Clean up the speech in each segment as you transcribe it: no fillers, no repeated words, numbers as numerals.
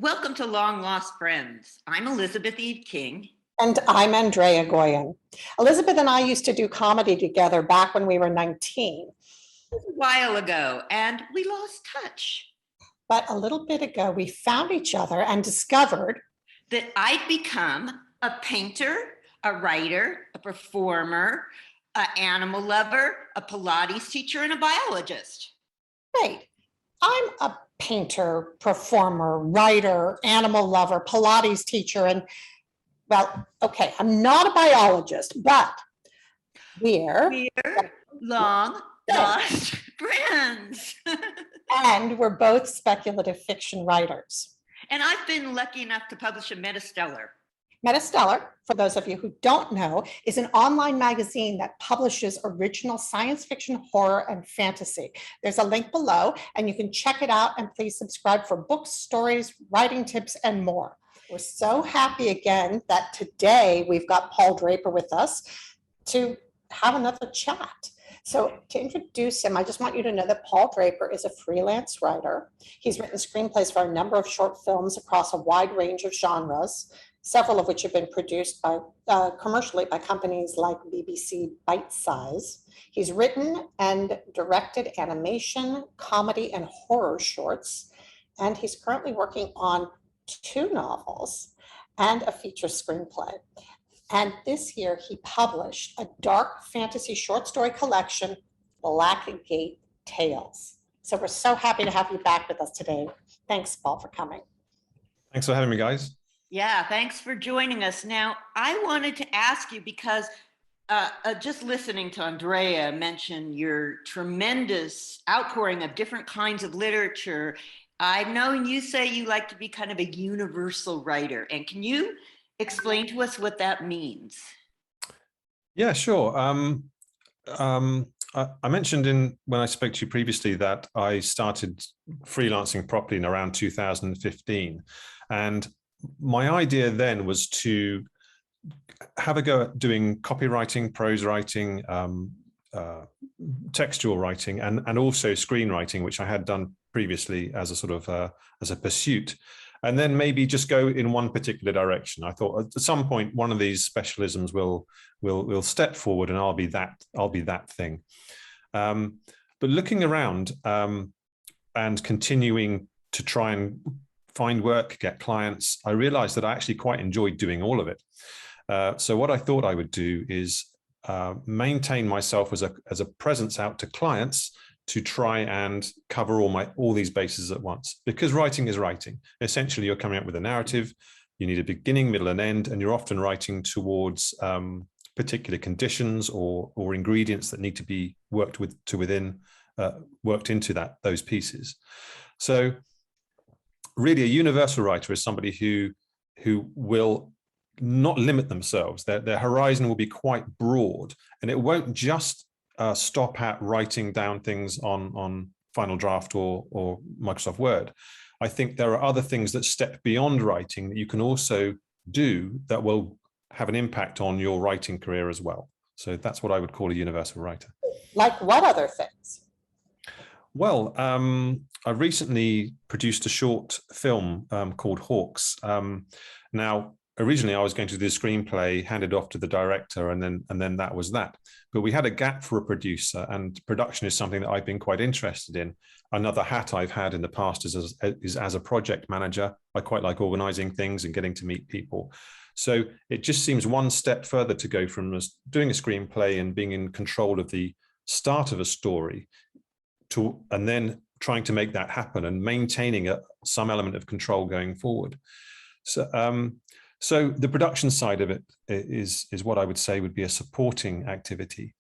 Welcome to Long Lost Friends. I'm Elizabeth Eve King. And I'm Andrea Goyan. Elizabeth and I used to do comedy together back when we were 19. A while ago, and we lost touch. But a little bit ago, we found each other and discovered that I'd become a painter, a writer, a performer, an animal lover, a Pilates teacher, and a biologist. Wait, I'm a painter, performer, writer, animal lover, Pilates teacher, and well, okay, I'm not a biologist, but we're long lost friends. And we're both speculative fiction writers. And I've been lucky enough to publish a MetaStellar. MetaStellar, for those of you who don't know, is an online magazine that publishes original science fiction, horror, and fantasy. There's a link below, and you can check it out, and please subscribe for books, stories, writing tips, and more. We're so happy again that today we've got Paul Draper with us to have another chat. So to introduce him, I just want you to know that Paul Draper is a freelance writer. He's written screenplays for a number of short films across a wide range of genres, several of which have been produced by commercially by companies like BBC Bite Size. He's written and directed animation, comedy, and horror shorts, and he's currently working on 2 novels and a feature screenplay. And this year he published a dark fantasy short story collection, Blackgate Tales. So we're so happy to have you back with us today. Thanks, Paul, for coming. Thanks for having me, guys. Yeah, thanks for joining us. Now, I wanted to ask you because just listening to Andrea mention your tremendous outpouring of different kinds of literature, I've known you say you like to be kind of a universal writer. And can you explain to us what that means? Yeah, sure. I mentioned when I spoke to you previously that I started freelancing properly in around 2015. And my idea then was to have a go at doing copywriting, prose writing, textual writing, and also screenwriting, which I had done previously as a sort of as a pursuit, and then maybe just go in one particular direction. I thought at some point one of these specialisms will step forward, and I'll be that thing. But looking around and continuing to try and find work, get clients, I realized that I actually quite enjoyed doing all of it. So what I thought I would do is maintain myself as a presence out to clients to try and cover all these bases at once, because writing is writing. Essentially, you're coming up with a narrative. You need a beginning, middle, and end, and you're often writing towards particular conditions or ingredients that need to be worked into those pieces. So really, a universal writer is somebody who will not limit themselves. Their horizon will be quite broad, and it won't just stop at writing down things on Final Draft or Microsoft Word. I think there are other things that step beyond writing that you can also do that will have an impact on your writing career as well. So that's what I would call a universal writer. Like what other things? Well, I recently produced a short film called Hawks. Now, originally I was going to do the screenplay, hand it off to the director, and then that was that. But we had a gap for a producer, and production is something that I've been quite interested in. Another hat I've had in the past is as a project manager. I quite like organizing things and getting to meet people. So it just seems one step further to go from doing a screenplay and being in control of the start of a story and then trying to make that happen and maintaining some element of control going forward. So the production side of it is what I would say would be a supporting activity.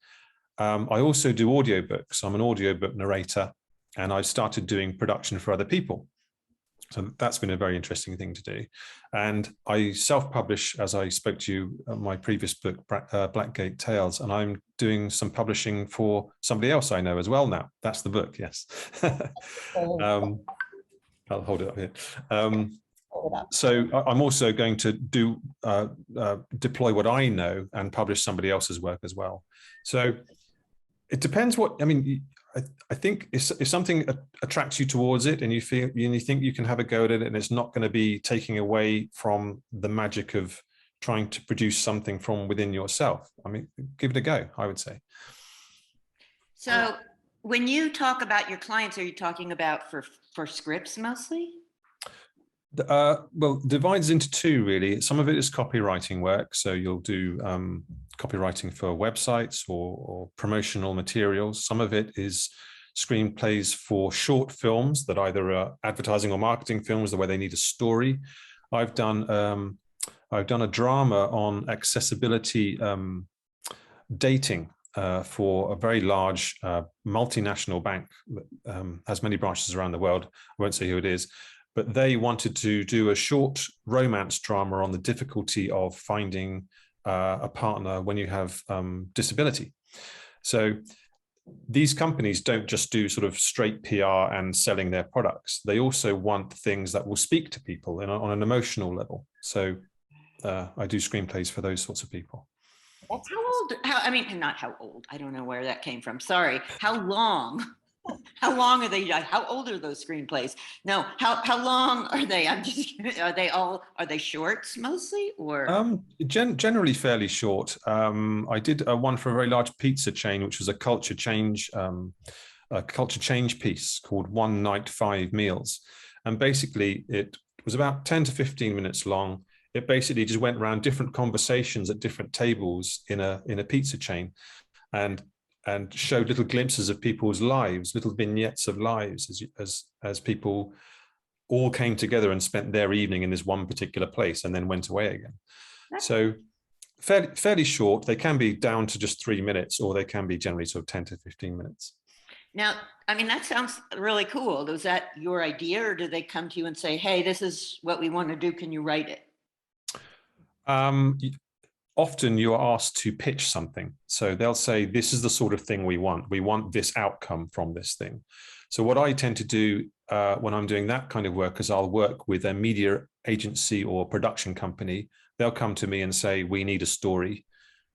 I also do audiobooks. I'm an audiobook narrator, and I've started doing production for other people. So that's been a very interesting thing to do. And I self-publish, as I spoke to you, my previous book, Blackgate Tales, and I'm doing some publishing for somebody else I know as well now. That's the book, yes. I'll hold it up here. So I'm also going to deploy what I know and publish somebody else's work as well. So it depends I think if something attracts you towards it and you think you can have a go at it and it's not going to be taking away from the magic of trying to produce something from within yourself, I mean, give it a go, I would say. So when you talk about your clients, are you talking about for scripts mostly? Well, divides into two, really. Some of it is copywriting work. So you'll do copywriting for websites or promotional materials. Some of it is screenplays for short films that either are advertising or marketing films, where they need a story. I've done a drama on accessibility dating for a very large multinational bank that has many branches around the world. I won't say who it is. But they wanted to do a short romance drama on the difficulty of finding a partner when you have disability. So these companies don't just do sort of straight PR and selling their products. They also want things that will speak to people on an emotional level. So I do screenplays for those sorts of people. How old? I mean, not how old. I don't know where that came from. Sorry. How long? How long are they? How old are those screenplays? No, how long are they? I'm just, are they shorts mostly, or? Generally fairly short. I did one for a very large pizza chain, which was a culture change piece called One Night, 5 Meals. And basically it was about 10 to 15 minutes long. It basically just went around different conversations at different tables in a pizza chain, and showed little glimpses of people's lives, little vignettes of lives as people all came together and spent their evening in this one particular place and then went away again. So fairly short. They can be down to just 3 minutes, or they can be generally sort of 10 to 15 minutes. Now, I mean, that sounds really cool. Was that your idea, or did they come to you and say, hey, this is what we want to do, can you write it? Often you are asked to pitch something. So they'll say, this is the sort of thing we want. We want this outcome from this thing. So what I tend to do when I'm doing that kind of work is I'll work with a media agency or production company. They'll come to me and say, we need a story.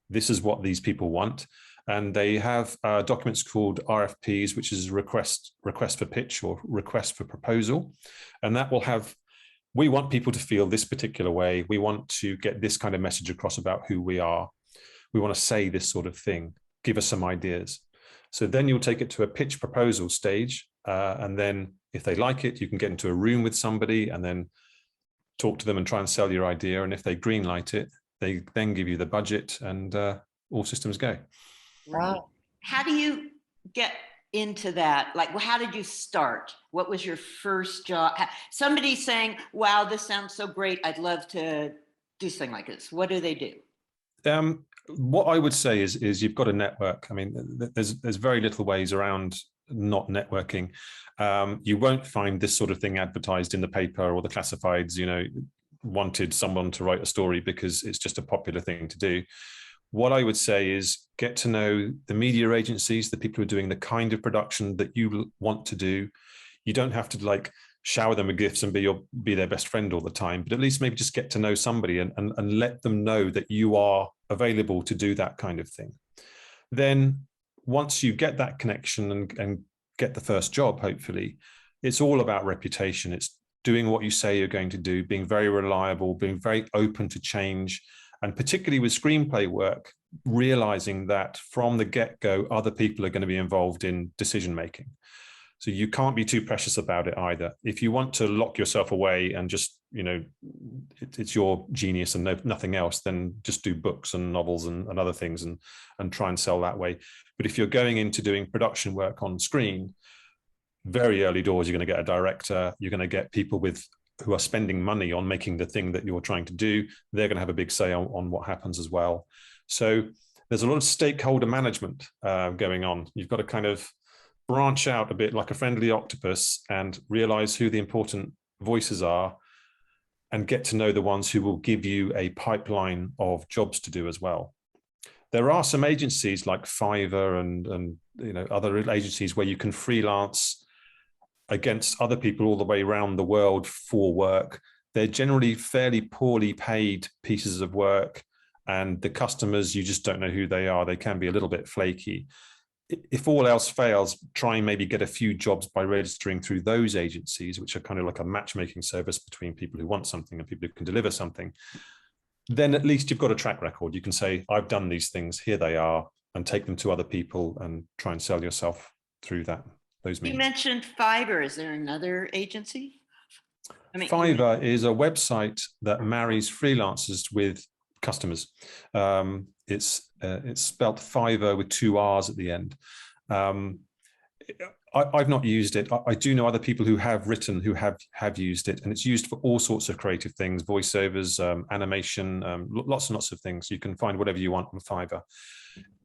This is what these people want. And they have documents called RFPs, which is request for pitch or request for proposal. And that will have, we want people to feel this particular way. We want to get this kind of message across about who we are. We want to say this sort of thing. Give us some ideas. So then you'll take it to a pitch proposal stage. And then if they like it, you can get into a room with somebody and then talk to them and try and sell your idea. And if they green light it, they then give you the budget, and all systems go. Wow. How do you get into that? Like, well, how did you start? What was your first job? Somebody saying, wow, this sounds so great, I'd love to do something like this. What do they do? What I would say is you've got a network. I mean, there's very little ways around not networking. You won't find this sort of thing advertised in the paper or the classifieds, wanted someone to write a story because it's just a popular thing to do. What I would say is get to know the media agencies, the people who are doing the kind of production that you want to do. You don't have to like shower them with gifts and be their best friend all the time, but at least maybe just get to know somebody and let them know that you are available to do that kind of thing. Then once you get that connection and get the first job, hopefully, it's all about reputation. It's doing what you say you're going to do, being very reliable, being very open to change. And particularly with screenplay work, realizing that from the get-go, other people are going to be involved in decision-making. So you can't be too precious about it either. If you want to lock yourself away and just, it's your genius and nothing else, then just do books and novels and other things and try and sell that way. But if you're going into doing production work on screen, very early doors, you're going to get a director, you're going to get people who are spending money on making the thing that you're trying to do. They're going to have a big say on what happens as well. So there's a lot of stakeholder management going on. You've got to kind of branch out a bit like a friendly octopus and realize who the important voices are and get to know the ones who will give you a pipeline of jobs to do as well. There are some agencies like Fiverr and other agencies where you can freelance against other people all the way around the world for work. They're generally fairly poorly paid pieces of work, and the customers, you just don't know who they are. They can be a little bit flaky. if all else fails, try and maybe get a few jobs by registering through those agencies, which are kind of like a matchmaking service between people who want something and people who can deliver something. Then at least you've got a track record. You can say, I've done these things, here they are, and take them to other people and try and sell yourself through those means. You mentioned Fiverr. Is there another agency? I mean, Fiverr is a website that marries freelancers with customers. It's spelt Fiverr with 2 R's at the end. I've not used it. I do know other people who have written, who have used it, and it's used for all sorts of creative things, voiceovers, animation, lots and lots of things. You can find whatever you want on Fiverr.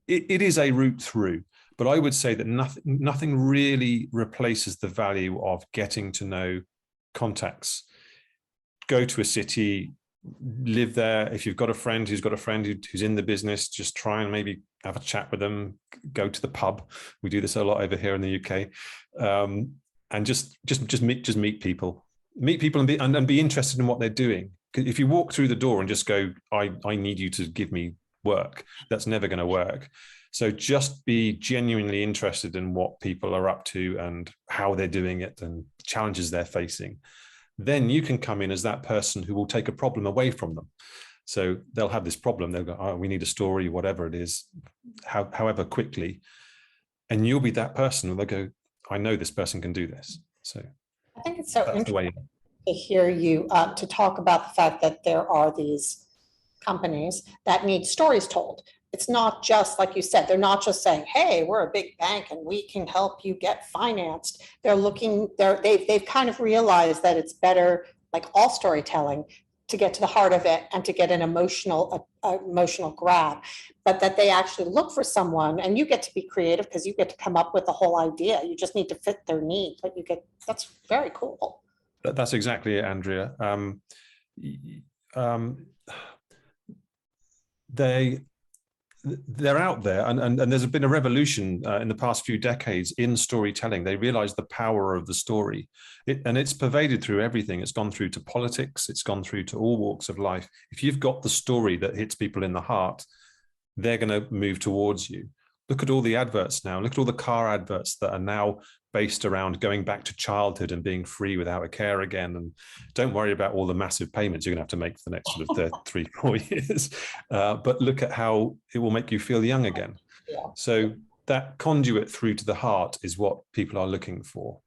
It is a route through, but I would say that nothing really replaces the value of getting to know contacts. Go to a city, live there. If you've got a friend who's got a friend who's in the business, just try and maybe have a chat with them, go to the pub. We do this a lot over here in the UK. And just meet people and be interested in what they're doing. If you walk through the door and just go, I need you to give me work, that's never going to work. So just be genuinely interested in what people are up to and how they're doing it and challenges they're facing. Then you can come in as that person who will take a problem away from them. So they'll have this problem. They'll go, oh, we need a story, whatever it is, however quickly. And you'll be that person. They'll go, I know this person can do this. So I think it's so interesting to hear you to talk about the fact that there are these companies that need stories told. It's not just, like you said, they're not just saying, hey, we're a big bank and we can help you get financed. They're looking, they've kind of realized that it's better, like all storytelling, to get to the heart of it and to get an emotional grab, but that they actually look for someone, and you get to be creative because you get to come up with the whole idea. You just need to fit their need, but that's very cool. That's exactly it, Andrea. They're out there, and there's been a revolution in the past few decades in storytelling. They realize the power of the story, and it's pervaded through everything. It's gone through to politics. It's gone through to all walks of life. If you've got the story that hits people in the heart, they're going to move towards you. Look at all the adverts now. Look at all the car adverts that are now based around going back to childhood and being free without a care again. And don't worry about all the massive payments you're going to have to make for the next sort of 3-4 years. But look at how it will make you feel young again. Yeah. So that conduit through to the heart is what people are looking for.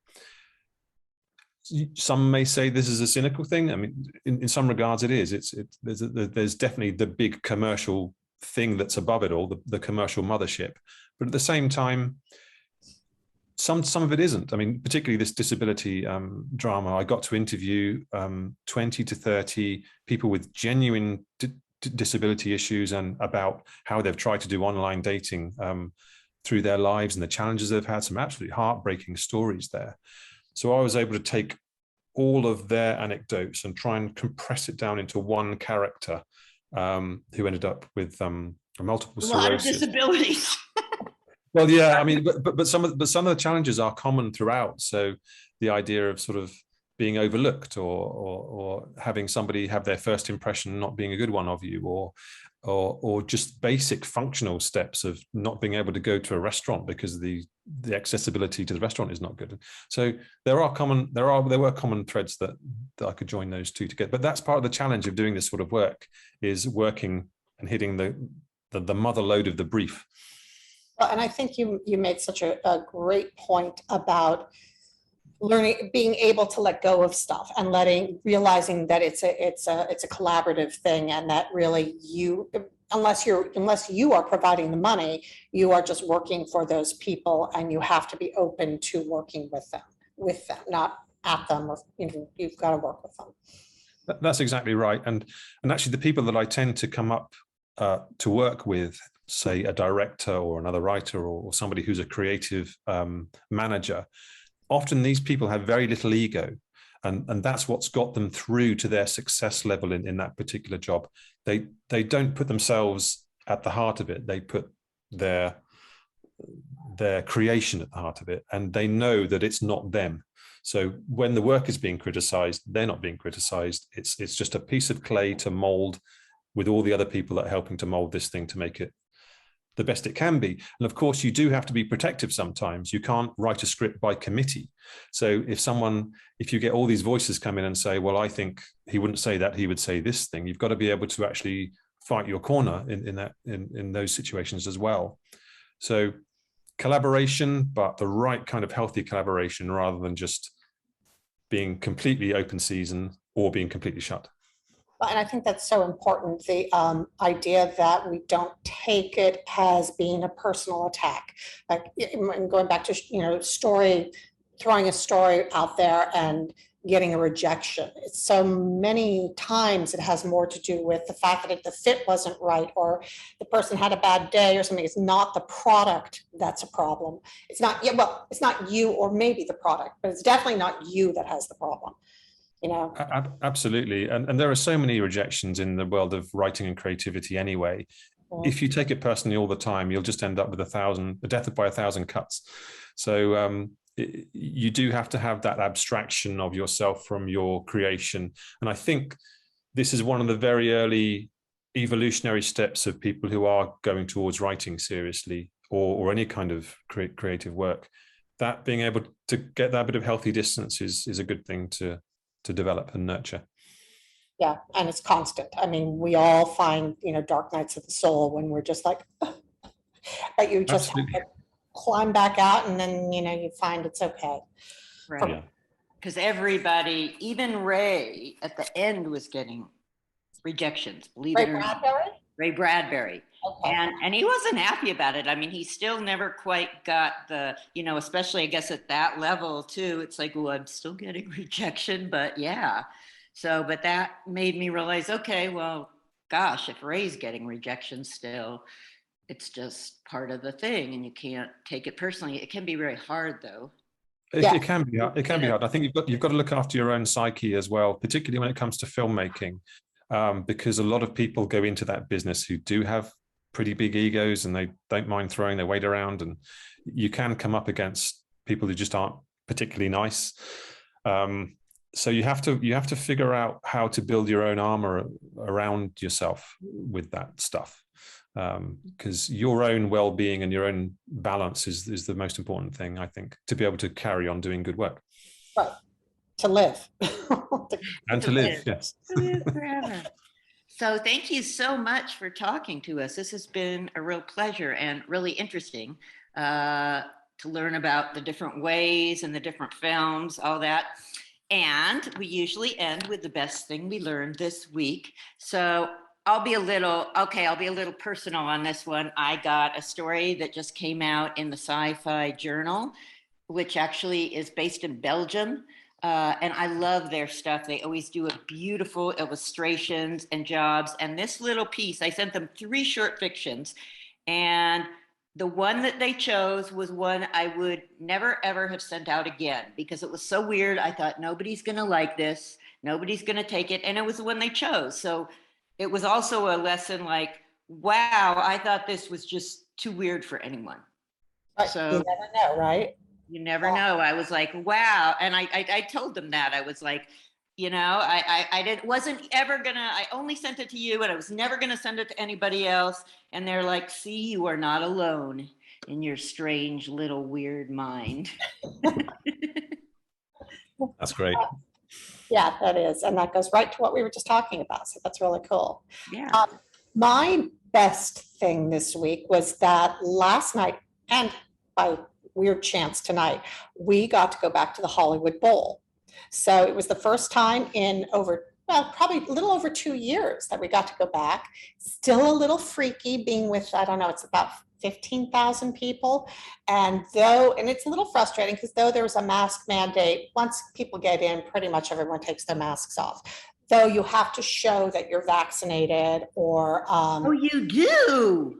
Some may say this is a cynical thing. I mean, in some regards it is. There's definitely the big commercial thing that's above it all, the commercial mothership. But at the same time, some of it isn't. I mean, particularly this disability drama, I got to interview 20 to 30 people with genuine disability issues and about how they've tried to do online dating through their lives and the challenges they've had, some absolutely heartbreaking stories there. So I was able to take all of their anecdotes and try and compress it down into one character who ended up with multiple sclerosis. A lot of disabilities. Well, yeah, I mean, but some of the challenges are common throughout. So the idea of sort of being overlooked or having somebody have their first impression not being a good one of you, or just basic functional steps of not being able to go to a restaurant because the accessibility to the restaurant is not good. So there were common threads that I could join those two together. But that's part of the challenge of doing this sort of work, is working and hitting the mother lode of the brief. Well, and I think you made such a great point about learning, being able to let go of stuff and realizing that it's a collaborative thing, and that really unless you are providing the money, you are just working for those people, and you have to be open to working with them, not at them, or you've got to work with them. That's exactly right. And actually the people that I tend to come up to work with, say a director or another writer or somebody who's a creative manager, often these people have very little ego, and that's what's got them through to their success level in that particular job. They don't put themselves at the heart of it. They put their creation at the heart of it, and they know that it's not them. So when the work is being criticized, they're not being criticized. It's just a piece of clay to mold with all the other people that are helping to mold this thing to make it the best it can be. And of course, you do have to be protective sometimes. You can't write a script by committee. So if you get all these voices come in and say, well, I think he wouldn't say that, he would say this thing, you've got to be able to actually fight your corner in those situations as well. So collaboration, but the right kind of healthy collaboration rather than just being completely open season or being completely shut. And I think that's so important, the idea that we don't take it as being a personal attack. Like going back to, throwing a story out there and getting a rejection. It's so many times it has more to do with the fact that the fit wasn't right, or the person had a bad day or something. It's not the product that's a problem. It's not, well, it's not you or maybe the product, but it's definitely not you that has the problem. Absolutely. And there are so many rejections in the world of writing and creativity anyway. If you take it personally all the time, you'll just end up with a death by 1,000 cuts. So you do have to have that abstraction of yourself from your creation. And I think this is one of the very early evolutionary steps of people who are going towards writing seriously or any kind of creative work. That being able to get that bit of healthy distance is a good thing to develop and nurture. Yeah, and it's constant. I mean, we all find, dark nights of the soul when we're just like, but you just have to climb back out, and then, you find it's okay. Right. Because everybody, even Ray at the end was getting rejections, believe it or not. Ray Bradbury. Okay. And he wasn't happy about it. I mean, he still never quite got the, especially I guess at that level too, it's like, well, I'm still getting rejection, but yeah. So, but that made me realize, okay, well, gosh, if Ray's getting rejection still, it's just part of the thing and you can't take it personally. It can be very hard though. It can be hard. It can be hard. I think you've got to look after your own psyche as well, particularly when it comes to filmmaking, because a lot of people go into that business who do have pretty big egos and they don't mind throwing their weight around, and you can come up against people who just aren't particularly nice. So you have to figure out how to build your own armor around yourself with that stuff, because your own well-being and your own balance is the most important thing, I think, to be able to carry on doing good work. Right. To live. To live, yes. To live forever. So thank you so much for talking to us. This has been a real pleasure and really interesting to learn about the different ways and the different films, all that. And we usually end with the best thing we learned this week. So I'll be a little personal on this one. I got a story that just came out in the Sci-Fi Journal, which actually is based in Belgium. And I love their stuff. They always do a beautiful illustrations and jobs. And this little piece, I sent them 3 short fictions. And the one that they chose was one I would never, ever have sent out again because it was so weird. I thought, nobody's going to like this. Nobody's going to take it. And it was the one they chose. So it was also a lesson like, wow, I thought this was just too weird for anyone. So you never know, right? You never know. I was like, wow. And I told them that. I was like, I only sent it to you and I was never going to send it to anybody else. And they're like, see, you are not alone in your strange little weird mind. That's great. Yeah, that is. And that goes right to what we were just talking about. So that's really cool. Yeah. My best thing this week was that last night, and by weird chance tonight, we got to go back to the Hollywood Bowl. So it was the first time in probably a little over 2 years that we got to go back. Still a little freaky being with, I don't know, it's about 15,000 people. And it's a little frustrating because though there was a mask mandate, once people get in, pretty much everyone takes their masks off. Though you have to show that you're vaccinated or oh, you do.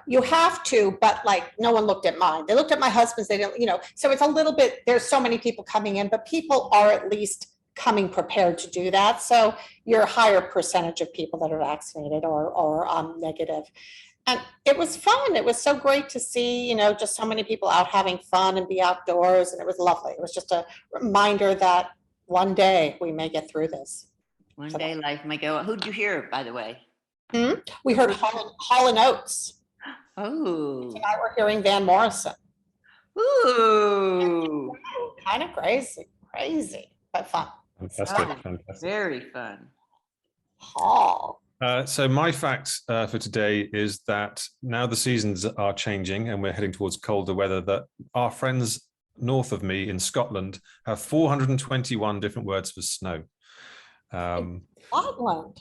You have to, but like no one looked at mine. They looked at my husband's, they didn't, so it's a little bit, there's so many people coming in, but people are at least coming prepared to do that. So you're a higher percentage of people that are vaccinated or negative. And it was fun. It was so great to see, just so many people out having fun and be outdoors. And it was lovely. It was just a reminder that one day we may get through this. One day life might go. Who'd you hear, by the way? We heard Hall and Oates. Oh, Tonight we're hearing Van Morrison. ooh, Kind of crazy, but fun. Fantastic, Oh, fantastic. very fun. Hall. So my fact for today is that now the seasons are changing and we're heading towards colder weather, that our friends north of me in Scotland have 421 different words for snow. Scotland.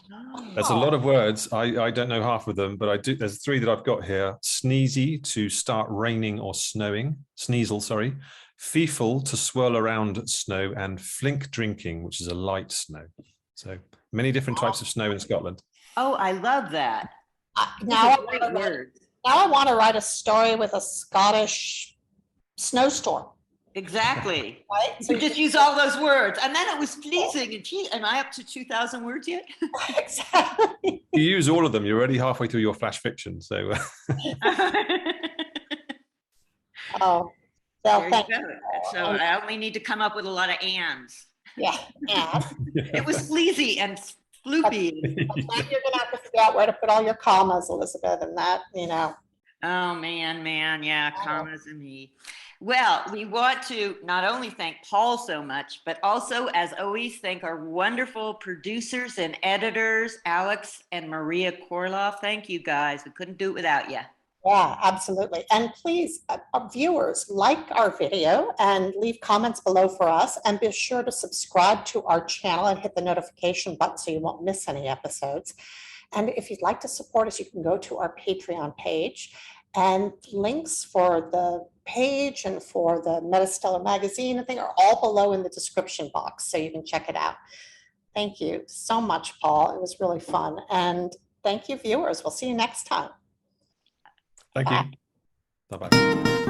That's a lot of words. I don't know half of them, but I do. There's 3 that I've got here. Sneezy, to start raining or snowing. Sneasel, sorry. Feeful, to swirl around snow, and flink drinking, which is a light snow. So many different types of snow in Scotland. Oh, I love that. Now Those are great words. I want to write a story with a Scottish snowstorm. Exactly. Right? So just use all those words. And then it was pleasing. And gee, am I up to 2,000 words yet? Exactly. You use all of them. You're already halfway through your flash fiction. So Oh, There so you thank go. So I only need to come up with a lot of ands. Yeah. It was sleazy and floopy. Then you're gonna have to figure out where to put all your commas, Elizabeth, and that, Oh, man, yeah, commas and me. Well, we want to not only thank Paul so much, but also, as always, thank our wonderful producers and editors, Alex and Maria Korloff. Thank you, guys. We couldn't do it without you. Yeah, absolutely. And please, viewers, like our video and leave comments below for us, and be sure to subscribe to our channel and hit the notification button so you won't miss any episodes. And if you'd like to support us, you can go to our Patreon page, and links for the page and for the MetaStellar magazine and thing are all below in the description box, so you can check it out. Thank you so much, Paul. It was really fun. And thank you, viewers. We'll see you next time. thank you. Bye-bye.